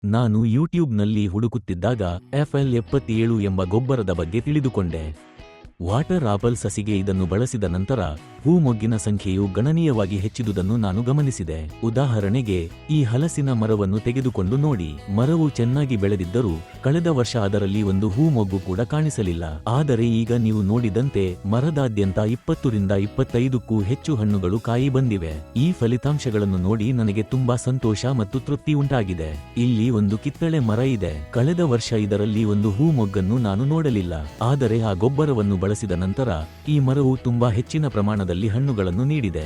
ನಾನು ಯೂಟ್ಯೂಬ್ನಲ್ಲಿ ಹುಡುಕುತ್ತಿದ್ದಾಗ FL77 ಎಂಬ ಗೊಬ್ಬರದ ಬಗ್ಗೆ ತಿಳಿದುಕೊಂಡೆ. ವಾಟರ್ ಆಪಲ್ ಸಸಿಗೆ ಇದನ್ನು ಬಳಸಿದ ನಂತರ ಹೂಮೊಗ್ಗಿನ ಸಂಖ್ಯೆಯು ಗಣನೀಯವಾಗಿ ಹೆಚ್ಚಿದುದನ್ನು ನಾನು ಗಮನಿಸಿದೆ. ಉದಾಹರಣೆಗೆ, ಈ ಹಲಸಿನ ಮರವನ್ನು ತೆಗೆದುಕೊಂಡು ನೋಡಿ. ಮರವು ಚೆನ್ನಾಗಿ ಬೆಳೆದಿದ್ದರೂ ಕಳೆದ ವರ್ಷ ಅದರಲ್ಲಿ ಒಂದು ಹೂಮೊಗ್ಗು ಕೂಡ ಕಾಣಿಸಲಿಲ್ಲ. ಆದರೆ ಈಗ ನೀವು ನೋಡಿದಂತೆ ಮರದಾದ್ಯಂತ 20 ರಿಂದ 25ಕ್ಕೂ ಹೆಚ್ಚು ಹಣ್ಣುಗಳು ಕಾಯಿ ಬಂದಿವೆ. ಈ ಫಲಿತಾಂಶಗಳನ್ನು ನೋಡಿ ನನಗೆ ತುಂಬಾ ಸಂತೋಷ ಮತ್ತು ತೃಪ್ತಿ ಉಂಟಾಗಿದೆ. ಇಲ್ಲಿ ಒಂದು ಕಿತ್ತಳೆ ಮರ ಇದೆ. ಕಳೆದ ವರ್ಷ ಇದರಲ್ಲಿ ಒಂದು ಹೂಮೊಗ್ಗನ್ನು ನಾನು ನೋಡಲಿಲ್ಲ. ಆದರೆ ಆ ಗೊಬ್ಬರವನ್ನು ಬಳಸಿದ ನಂತರ ಈ ಮರವು ತುಂಬಾ ಹೆಚ್ಚಿನ ಪ್ರಮಾಣದಲ್ಲಿ ಹಣ್ಣುಗಳನ್ನು ನೀಡಿದೆ.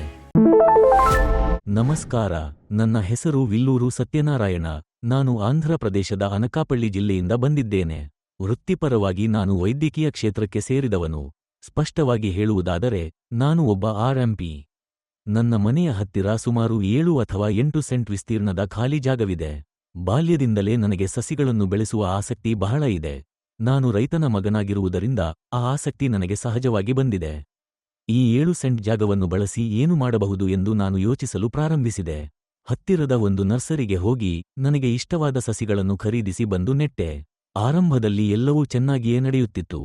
ನಮಸ್ಕಾರ, ನನ್ನ ಹೆಸರು ವಿಲ್ಲೂರು ಸತ್ಯನಾರಾಯಣ. ನಾನು ಆಂಧ್ರ ಪ್ರದೇಶದ ಅನಕಾಪಳ್ಳಿ ಜಿಲ್ಲೆಯಿಂದ ಬಂದಿದ್ದೇನೆ. ವೃತ್ತಿಪರವಾಗಿ ನಾನು ವೈದ್ಯಕೀಯ ಕ್ಷೇತ್ರಕ್ಕೆ ಸೇರಿದವನು. ಸ್ಪಷ್ಟವಾಗಿ ಹೇಳುವುದಾದರೆ ನಾನು ಒಬ್ಬ RMP. ನನ್ನ ಮನೆಯ ಹತ್ತಿರ ಸುಮಾರು 7 ಅಥವಾ 8 ಸೆಂಟ್ ವಿಸ್ತೀರ್ಣದ ಖಾಲಿ ಜಾಗವಿದೆ. ಬಾಲ್ಯದಿಂದಲೇ ನನಗೆ ಸಸಿಗಳನ್ನು ಬೆಳೆಸುವ ಆಸಕ್ತಿ ಬಹಳ ಇದೆ. ನಾನು ರೈತನ ಮಗನಾಗಿರುವುದರಿಂದ ಆ ಆಸಕ್ತಿ ನನಗೆ ಸಹಜವಾಗಿ ಬಂದಿದೆ. ಈ 7 ಸೆಂಟ್ ಜಾಗವನ್ನು ಬಳಸಿ ಏನು ಮಾಡಬಹುದು ಎಂದು ನಾನು ಯೋಚಿಸಲು ಪ್ರಾರಂಭಿಸಿದೆ. ಹತ್ತಿರದ ಒಂದು ನರ್ಸರಿಗೆ ಹೋಗಿ ನನಗೆ ಇಷ್ಟವಾದ ಸಸಿಗಳನ್ನು ಖರೀದಿಸಿ ಬಂದು ನೆಟ್ಟೆ. ಆರಂಭದಲ್ಲಿ ಎಲ್ಲವೂ ಚೆನ್ನಾಗಿಯೇ ನಡೆಯುತ್ತಿತ್ತು.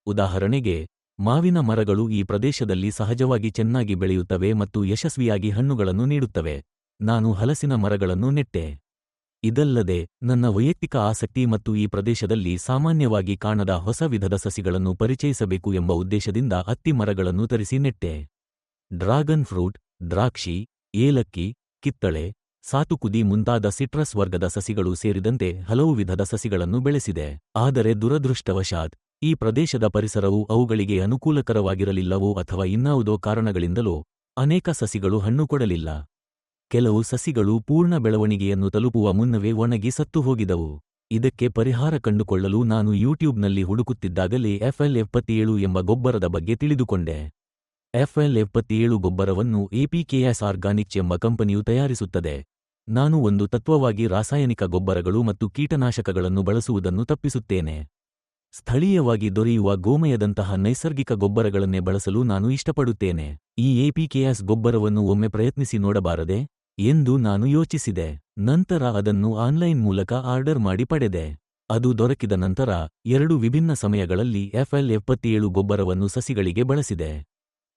ಉದಾಹರಣೆಗೆ, ಮಾವಿನ ಮರಗಳು ಈ ಪ್ರದೇಶದಲ್ಲಿ ಸಹಜವಾಗಿ ಚೆನ್ನಾಗಿ ಬೆಳೆಯುತ್ತವೆ ಮತ್ತು ಯಶಸ್ವಿಯಾಗಿ ಹಣ್ಣುಗಳನ್ನು ನೀಡುತ್ತವೆ. ನಾನು ಹಲಸಿನ ಮರಗಳನ್ನು ನೆಟ್ಟೆ. ಇದಲ್ಲದೆ ನನ್ನ ವೈಯಕ್ತಿಕ ಆಸಕ್ತಿ ಮತ್ತು ಈ ಪ್ರದೇಶದಲ್ಲಿ ಸಾಮಾನ್ಯವಾಗಿ ಕಾಣದ ಹೊಸ ವಿಧದ ಸಸಿಗಳನ್ನು ಪರಿಚಯಿಸಬೇಕು ಎಂಬ ಉದ್ದೇಶದಿಂದ ಅತ್ತಿ ಮರಗಳನ್ನು ತರಿಸಿ ನೆಟ್ಟೆ. ಡ್ರಾಗನ್ ಫ್ರೂಟ್, ದ್ರಾಕ್ಷಿ, ಏಲಕ್ಕಿ, ಕಿತ್ತಳೆ, ಸಾತುಕುದಿ ಮುಂತಾದ ಸಿಟ್ರಸ್ ವರ್ಗದ ಸಸಿಗಳು ಸೇರಿದಂತೆ ಹಲವು ವಿಧದ ಸಸಿಗಳನ್ನು ಬೆಳೆಸಿದೆ. ಆದರೆ ದುರದೃಷ್ಟವಶಾತ್ ಈ ಪ್ರದೇಶದ ಪರಿಸರವು ಅವುಗಳಿಗೆ ಅನುಕೂಲಕರವಾಗಿರಲಿಲ್ಲವೋ ಅಥವಾ ಇನ್ನಾವುದೋ ಕಾರಣಗಳಿಂದಲೋ ಅನೇಕ ಸಸಿಗಳು ಹಣ್ಣು ಕೊಡಲಿಲ್ಲ. ಕೆಲವು ಸಸಿಗಳು ಪೂರ್ಣ ಬೆಳವಣಿಗೆಯನ್ನು ತಲುಪುವ ಮುನ್ನವೇ ಒಣಗಿ ಸತ್ತು ಹೋಗಿದವು. ಇದಕ್ಕೆ ಪರಿಹಾರ ಕಂಡುಕೊಳ್ಳಲು ನಾನು ಯೂಟ್ಯೂಬ್ನಲ್ಲಿ ಹುಡುಕುತ್ತಿದ್ದಾಗಲೇ FL77 ಎಂಬ ಗೊಬ್ಬರದ ಬಗ್ಗೆ ತಿಳಿದುಕೊಂಡೆ. FL77 ಗೊಬ್ಬರವನ್ನು APKS ಆರ್ಗಾನಿಕ್ಸ್ ಎಂಬ ಕಂಪನಿಯು ತಯಾರಿಸುತ್ತದೆ. ನಾನು ಒಂದು ತತ್ವವಾಗಿ ರಾಸಾಯನಿಕ ಗೊಬ್ಬರಗಳು ಮತ್ತು ಕೀಟನಾಶಕಗಳನ್ನು ಬಳಸುವುದನ್ನು ತಪ್ಪಿಸುತ್ತೇನೆ. ಸ್ಥಳೀಯವಾಗಿ ದೊರೆಯುವ ಗೋಮಯದಂತಹ ನೈಸರ್ಗಿಕ ಗೊಬ್ಬರಗಳನ್ನೇ ಬಳಸಲು ನಾನು ಇಷ್ಟಪಡುತ್ತೇನೆ. ಈ APKS ಗೊಬ್ಬರವನ್ನು ಒಮ್ಮೆ ಪ್ರಯತ್ನಿಸಿ ನೋಡಬಾರದೆ ಎಂದು ನಾನು ಯೋಚಿಸಿದೆ. ನಂತರ ಅದನ್ನು ಆನ್ಲೈನ್ ಮೂಲಕ ಆರ್ಡರ್ ಮಾಡಿ ಪಡೆದೆ. ಅದು ದೊರಕಿದ ನಂತರ 2 ವಿಭಿನ್ನ ಸಮಯಗಳಲ್ಲಿ FL77 ಗೊಬ್ಬರವನ್ನು ಸಸಿಗಳಿಗೆ ಬಳಸಿದೆ.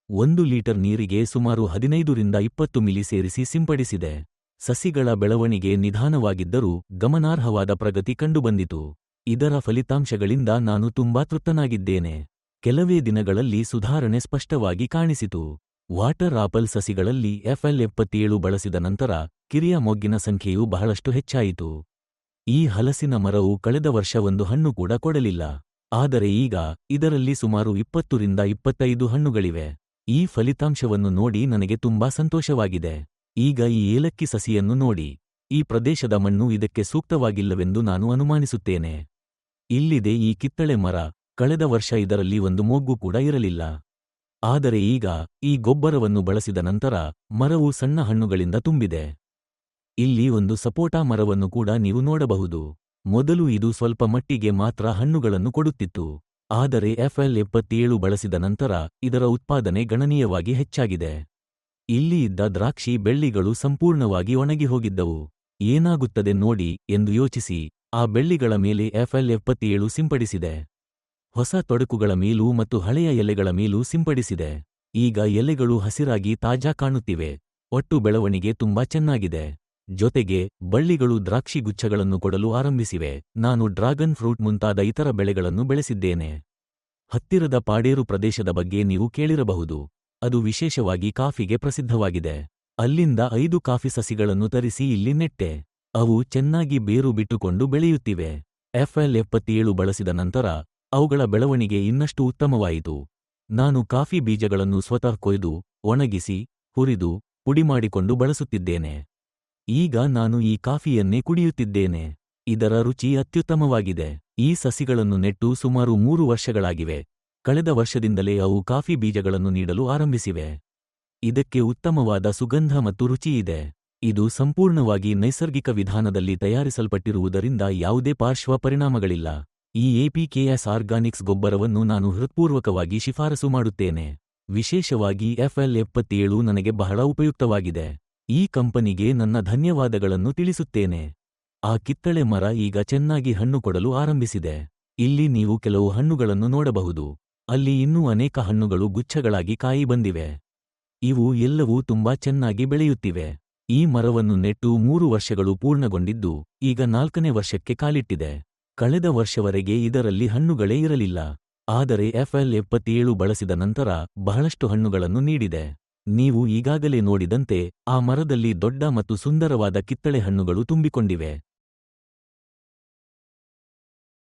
1 ಲೀಟರ್ ನೀರಿಗೆ ಸುಮಾರು 15 ರಿಂದ 20 ಮಿಲಿ ಸೇರಿಸಿ ಸಿಂಪಡಿಸಿದೆ. ಸಸಿಗಳ ಬೆಳವಣಿಗೆ ನಿಧಾನವಾಗಿದ್ದರೂ ಗಮನಾರ್ಹವಾದ ಪ್ರಗತಿ ಕಂಡುಬಂದಿತು. ಇದರ ಫಲಿತಾಂಶಗಳಿಂದ ನಾನು ತುಂಬಾ ತೃಪ್ತನಾಗಿದ್ದೇನೆ. ಕೆಲವೇ ದಿನಗಳಲ್ಲಿ ಸುಧಾರಣೆ ಸ್ಪಷ್ಟವಾಗಿ ಕಾಣಿಸಿತು. ವಾಟರ್ ಆಪಲ್ ಸಸಿಗಳಲ್ಲಿ FL77 ಬಳಸಿದ ನಂತರ ಕಿರಿಯ ಮೊಗ್ಗಿನ ಸಂಖ್ಯೆಯು ಬಹಳಷ್ಟು ಹೆಚ್ಚಾಯಿತು. ಈ ಹಲಸಿನ ಮರವು ಕಳೆದ ವರ್ಷ ಒಂದು ಹಣ್ಣು ಕೂಡ ಕೊಡಲಿಲ್ಲ. ಆದರೆ ಈಗ ಇದರಲ್ಲಿ ಸುಮಾರು 20 ರಿಂದ 25 ಹಣ್ಣುಗಳಿವೆ. ಈ ಫಲಿತಾಂಶವನ್ನು ನೋಡಿ ನನಗೆ ತುಂಬಾ ಸಂತೋಷವಾಗಿದೆ. ಈಗ ಈ ಏಲಕ್ಕಿ ಸಸಿಯನ್ನು ನೋಡಿ. ಈ ಪ್ರದೇಶದ ಮಣ್ಣು ಇದಕ್ಕೆ ಸೂಕ್ತವಾಗಿಲ್ಲವೆಂದು ನಾನು ಅನುಮಾನಿಸುತ್ತೇನೆ. ಇಲ್ಲಿದೆ ಈ ಕಿತ್ತಳೆ ಮರ. ಕಳೆದ ವರ್ಷ ಇದರಲ್ಲಿ ಒಂದು ಮೊಗ್ಗು ಕೂಡ ಇರಲಿಲ್ಲ. ಆದರೆ ಈಗ ಈ ಗೊಬ್ಬರವನ್ನು ಬಳಸಿದ ನಂತರ ಮರವು ಸಣ್ಣ ಹಣ್ಣುಗಳಿಂದ ತುಂಬಿದೆ. ಇಲ್ಲಿ ಒಂದು ಸಪೋಟಾ ಮರವನ್ನು ಕೂಡ ನೀವು ನೋಡಬಹುದು. ಮೊದಲು ಇದು ಸ್ವಲ್ಪ ಮಟ್ಟಿಗೆ ಮಾತ್ರ ಹಣ್ಣುಗಳನ್ನು ಕೊಡುತ್ತಿತ್ತು. ಆದರೆ FL77 ಬಳಸಿದ ನಂತರ ಇದರ ಉತ್ಪಾದನೆ ಗಣನೀಯವಾಗಿ ಹೆಚ್ಚಾಗಿದೆ. ಇಲ್ಲಿ ಇದ್ದ ದ್ರಾಕ್ಷಿ ಬೆಳ್ಳಿಗಳು ಸಂಪೂರ್ಣವಾಗಿ ಒಣಗಿ ಹೋಗಿದ್ದವು. ಏನಾಗುತ್ತದೆ ನೋಡಿ ಎಂದು ಯೋಚಿಸಿ ಆ ಬೆಳ್ಳಿಗಳ ಮೇಲೆ FL77 ಸಿಂಪಡಿಸಿದೆ. ಹೊಸ ತೊಡಕುಗಳ ಮೇಲೂ ಮತ್ತು ಹಳೆಯ ಎಲೆಗಳ ಮೇಲೂ ಸಿಂಪಡಿಸಿದೆ. ಈಗ ಎಲೆಗಳು ಹಸಿರಾಗಿ ತಾಜಾ ಕಾಣುತ್ತಿವೆ. ಒಟ್ಟು ಬೆಳವಣಿಗೆ ತುಂಬಾ ಚೆನ್ನಾಗಿದೆ. ಜೊತೆಗೆ ಬಳ್ಳಿಗಳು ದ್ರಾಕ್ಷಿ ಗುಚ್ಛಗಳನ್ನು ಕೊಡಲು ಆರಂಭಿಸಿವೆ. ನಾನು ಡ್ರಾಗನ್ ಫ್ರೂಟ್ ಮುಂತಾದ ಇತರ ಬೆಳೆಗಳನ್ನು ಬೆಳೆಸಿದ್ದೇನೆ. ಹತ್ತಿರದ ಪಾಡೇರು ಪ್ರದೇಶದ ಬಗ್ಗೆ ನೀವು ಕೇಳಿರಬಹುದು. ಅದು ವಿಶೇಷವಾಗಿ ಕಾಫಿಗೆ ಪ್ರಸಿದ್ಧವಾಗಿದೆ. ಅಲ್ಲಿಂದ 5 ಕಾಫಿ ಸಸಿಗಳನ್ನು ತರಿಸಿ ಇಲ್ಲಿ ನೆಟ್ಟೆ. ಅವು ಚೆನ್ನಾಗಿ ಬೇರು ಬಿಟ್ಟುಕೊಂಡು ಬೆಳೆಯುತ್ತಿವೆ. FL77 ಬಳಸಿದ ನಂತರ ಅವುಗಳ ಬೆಳವಣಿಗೆ ಇನ್ನಷ್ಟು ಉತ್ತಮವಾಯಿತು. ನಾನು ಕಾಫಿ ಬೀಜಗಳನ್ನು ಸ್ವತಃ ಕೊಯ್ದು, ಒಣಗಿಸಿ, ಹುರಿದು, ಪುಡಿಮಾಡಿಕೊಂಡು ಬಳಸುತ್ತಿದ್ದೇನೆ. ಈಗ ನಾನು ಈ ಕಾಫಿಯನ್ನೇ ಕುಡಿಯುತ್ತಿದ್ದೇನೆ. ಇದರ ರುಚಿ ಅತ್ಯುತ್ತಮವಾಗಿದೆ. ಈ ಸಸಿಗಳನ್ನು ನೆಟ್ಟು ಸುಮಾರು 3 ವರ್ಷಗಳಾಗಿವೆ. ಕಳೆದ ವರ್ಷದಿಂದಲೇ ಅವು ಕಾಫಿ ಬೀಜಗಳನ್ನು ನೀಡಲು ಆರಂಭಿಸಿವೆ. ಇದಕ್ಕೆ ಉತ್ತಮವಾದ ಸುಗಂಧ ಮತ್ತು ರುಚಿಯಿದೆ. ಇದು ಸಂಪೂರ್ಣವಾಗಿ ನೈಸರ್ಗಿಕ ವಿಧಾನದಲ್ಲಿ ತಯಾರಿಸಲ್ಪಟ್ಟಿರುವುದರಿಂದ ಯಾವುದೇ ಪಾರ್ಶ್ವ ಪರಿಣಾಮಗಳಿಲ್ಲ. ಈ APKS ಆರ್ಗಾನಿಕ್ಸ್ ಗೊಬ್ಬರವನ್ನು ನಾನು ಹೃತ್ಪೂರ್ವಕವಾಗಿ ಶಿಫಾರಸು ಮಾಡುತ್ತೇನೆ. ವಿಶೇಷವಾಗಿ FL77 ನನಗೆ ಬಹಳ ಉಪಯುಕ್ತವಾಗಿದೆ. ಈ ಕಂಪನಿಗೆ ನನ್ನ ಧನ್ಯವಾದಗಳನ್ನು ತಿಳಿಸುತ್ತೇನೆ. ಆ ಕಿತ್ತಳೆ ಮರ ಈಗ ಚೆನ್ನಾಗಿ ಹಣ್ಣು ಕೊಡಲು ಆರಂಭಿಸಿದೆ. ಇಲ್ಲಿ ನೀವು ಕೆಲವು ಹಣ್ಣುಗಳನ್ನು ನೋಡಬಹುದು. ಅಲ್ಲಿ ಇನ್ನೂ ಅನೇಕ ಹಣ್ಣುಗಳು ಗುಚ್ಛಗಳಾಗಿ ಕಾಯಿ ಬಂದಿವೆ. ಇವು ಎಲ್ಲವೂ ತುಂಬಾ ಚೆನ್ನಾಗಿ ಬೆಳೆಯುತ್ತಿವೆ. ಈ ಮರವನ್ನು ನೆಟ್ಟು 3 ವರ್ಷಗಳು ಪೂರ್ಣಗೊಂಡಿದ್ದು ಈಗ 4ನೇ ವರ್ಷಕ್ಕೆ ಕಾಲಿಟ್ಟಿದೆ. ಕಳೆದ ವರ್ಷವರೆಗೆ ಇದರಲ್ಲಿ ಹಣ್ಣುಗಳೇ ಇರಲಿಲ್ಲ. ಆದರೆ FL77 ಬಳಸಿದ ನಂತರ ಬಹಳಷ್ಟು ಹಣ್ಣುಗಳನ್ನು ನೀಡಿದೆ. ನೀವು ಈಗಾಗಲೇ ನೋಡಿದಂತೆ ಆ ಮರದಲ್ಲಿ ದೊಡ್ಡ ಮತ್ತು ಸುಂದರವಾದ ಕಿತ್ತಳೆ ಹಣ್ಣುಗಳು ತುಂಬಿಕೊಂಡಿವೆ.